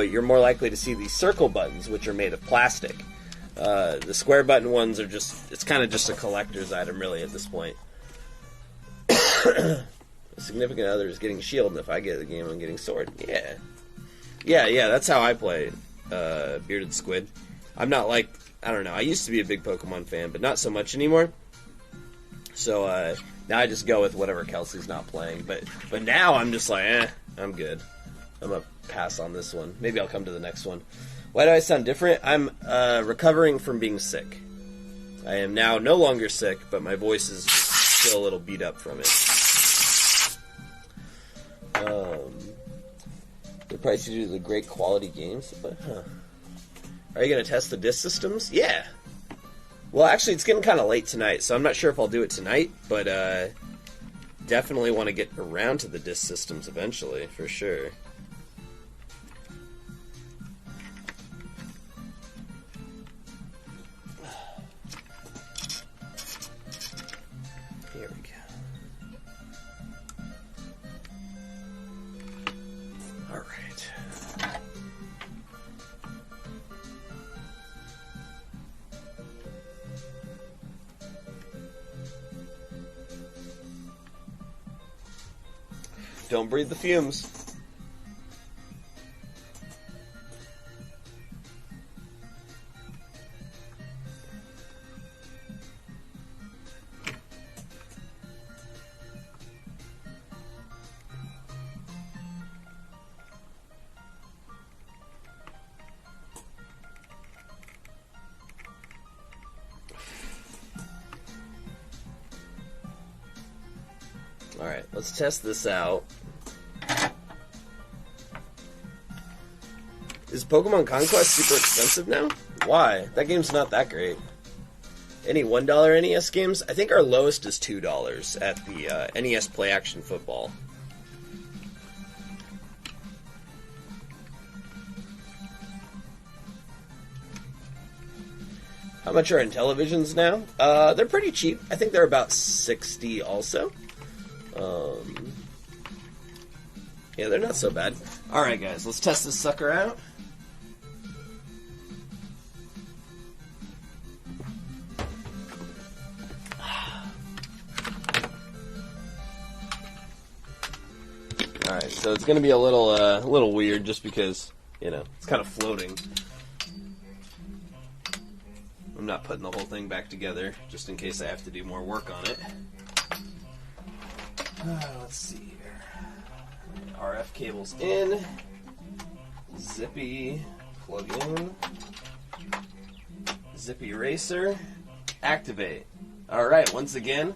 you're more likely to see these circle buttons, which are made of plastic. The square button ones are it's kind of just a collector's item, really, at this point. A significant other is getting shield, and if I get the game, I'm getting sword. Yeah, that's how I play Bearded Squid. I'm not like, I don't know, I used to be a big Pokemon fan, but not so much anymore. So, now I just go with whatever Kelsey's not playing. But now I'm just like, I'm good. I'm going to pass on this one. Maybe I'll come to the next one. Why do I sound different? I'm recovering from being sick. I am now no longer sick, but my voice is still a little beat up from it. They're pricey due to the great quality games, but Are you going to test the disc systems? Yeah. Well, actually, it's getting kind of late tonight, so I'm not sure if I'll do it tonight, but definitely want to get around to the disc systems eventually, for sure. Here we go. All right. Don't breathe the fumes. Alright, let's test this out. Is Pokemon Conquest super expensive now? Why? That game's not that great. Any $1 NES games? I think our lowest is $2 at the NES Play Action Football. How much are Intellivisions now? They're pretty cheap. I think they're about $60 also. Yeah, they're not so bad. Alright guys, let's test this sucker out. Alright, so it's going to be a little weird just because, you know, it's kind of floating. I'm not putting the whole thing back together just in case I have to do more work on it. Let's see here. RF cables in. Zippy plug in. Zippy eraser. Activate. Alright, once again,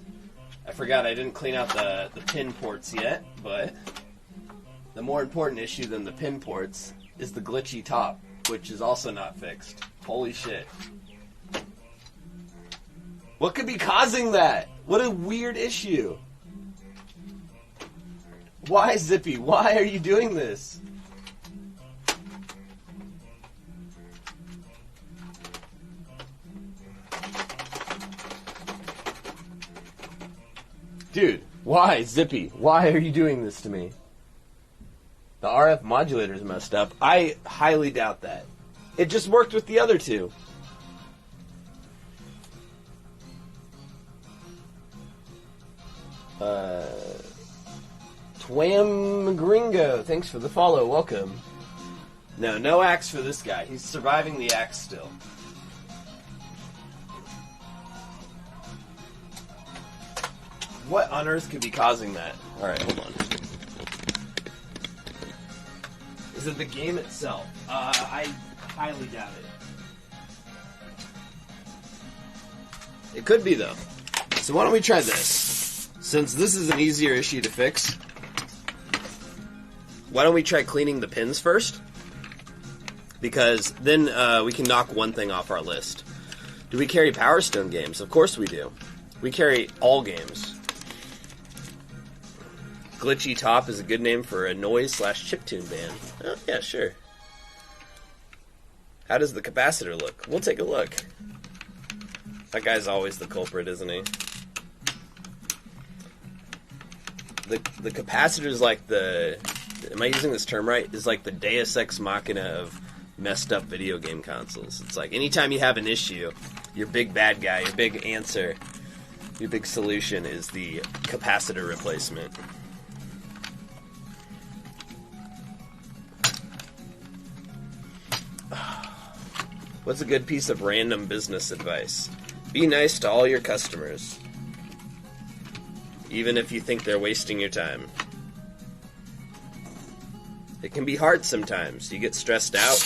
I forgot I didn't clean out the pin ports yet, but the more important issue than the pin ports is the glitchy top, which is also not fixed. Holy shit. What could be causing that? What a weird issue. Why, Zippy? Why are you doing this? Dude, why, Zippy? Why are you doing this to me? The RF modulator's messed up. I highly doubt that. It just worked with the other two. Twam Gringo, thanks for the follow, welcome. No axe for this guy. He's surviving the axe still. What on earth could be causing that? Alright, hold on. Is it the game itself? I highly doubt it. It could be, though. So why don't we try this? Since this is an easier issue to fix, why don't we try cleaning the pins first? Because then we can knock one thing off our list. Do we carry Power Stone games? Of course we do. We carry all games. Glitchy Top is a good name for a noise/chiptune band. Oh, yeah, sure. How does the capacitor look? We'll take a look. That guy's always the culprit, isn't he? The capacitor's like the am I using this term right? Is like the Deus Ex Machina of messed up video game consoles. It's like anytime you have an issue, your big bad guy, your big answer, your big solution is the capacitor replacement. What's a good piece of random business advice? Be nice to all your customers, even if you think they're wasting your time. It can be hard sometimes. You get stressed out.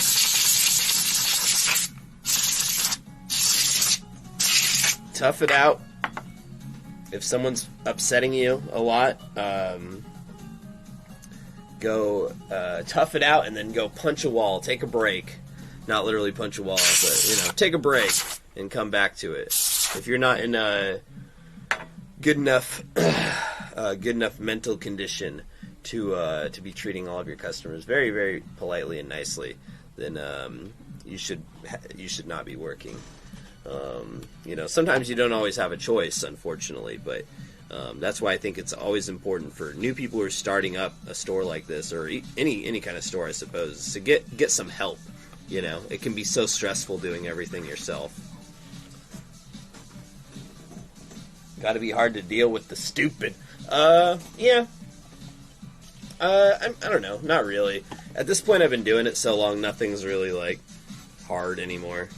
Tough it out. If someone's upsetting you a lot, go tough it out and then go punch a wall. Take a break. Not literally punch a wall, but, take a break and come back to it. If you're not in a good enough mental condition to be treating all of your customers very, very politely and nicely, then you should not be working. Sometimes you don't always have a choice, unfortunately, but that's why I think it's always important for new people who are starting up a store like this, or any kind of store, I suppose, to get some help. It can be so stressful doing everything yourself. Got to be hard to deal with the stupid. Yeah. I don't know. Not really. At this point, I've been doing it so long, nothing's really, hard anymore.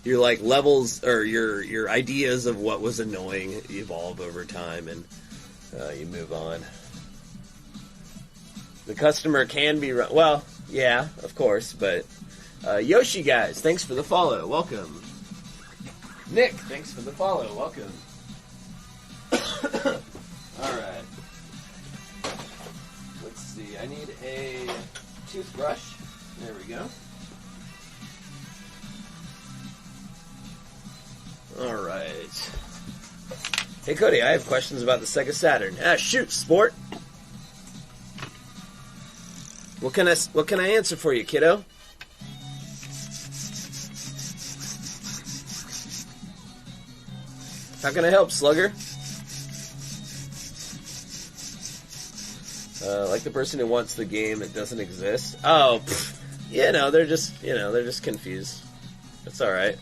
Your, levels, or your ideas of what was annoying evolve over time, and you move on. The customer can be... Well, yeah, of course, but... Yoshi, guys, thanks for the follow. Welcome. Nick, thanks for the follow. Welcome. Alright. Let's see. I need a toothbrush. There we go. Alright. Hey, Cody, I have questions about the Sega Saturn. Shoot, sport! What can I answer for you, kiddo? How can I help, slugger? Like the person who wants the game, it doesn't exist. Oh, they're just confused. That's alright.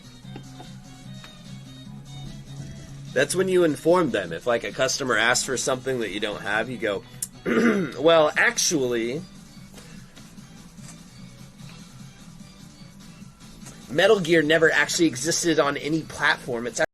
That's when you inform them. If, a customer asks for something that you don't have, you go, well, actually, Metal Gear never actually existed on any platform. It's